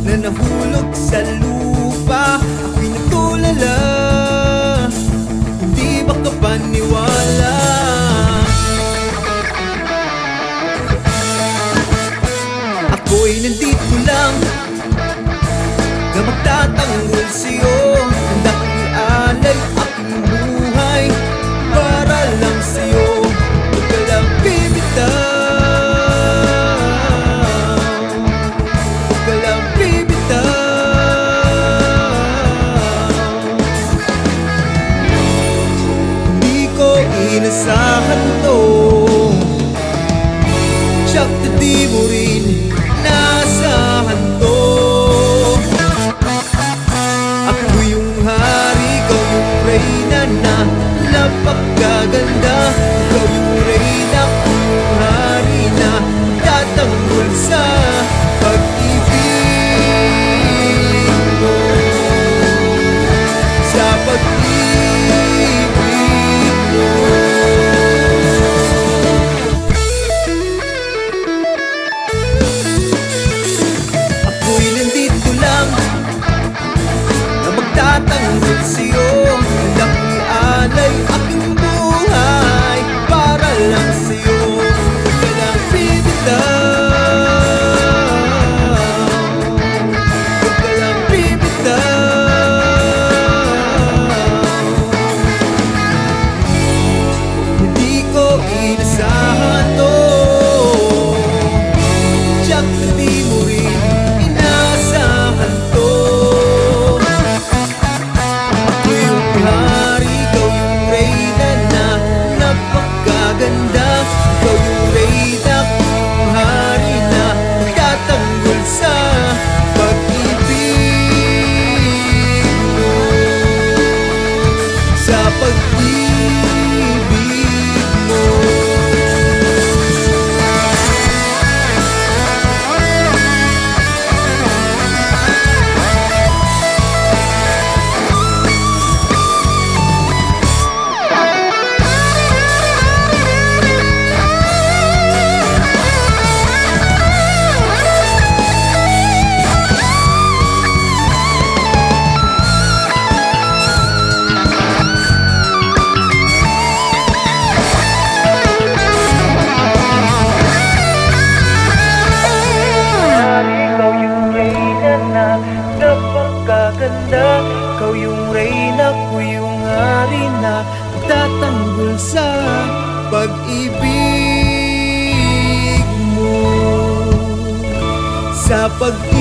na nahulog sa lupa. Ako'y natulala, hindi ba ka paniwala? Ako'y nandito lang na magtatanggol sa'yo. Handa kong ialay aking buhay para lang sa'yo. Huwag ka lang bibitaw, huwag ka lang bibitaw. Hindi ko inasahan to, tiyak na di mo rin inasahan to. Ako yung hari, ikaw yung reyna na napakaganda. Ikaw yung reyna, ako yung hari na tatanggol sa pag-ibig mo, sa pag-ibig mo. Ako'y nandito lang na magtatanggol sa'yo. Handa kong ialay aking buhay para lang sa'yo. Huwag ka lang bibitaw, huwag ka lang bibitaw. Hindi ko inasahan to, tiyak na di mo rin inasahan to. Ako yung hari, ikaw yung reyna na napakaganda. Ikaw yung reyna, ako yung hari na tatanggol sa pag-ibig mo, sa pag-ibig mo. Ikaw yung reyna na napakaganda. Ikaw yung reyna, ako yung hari na tatanggol sa pag-ibig mo, sa pag-ibig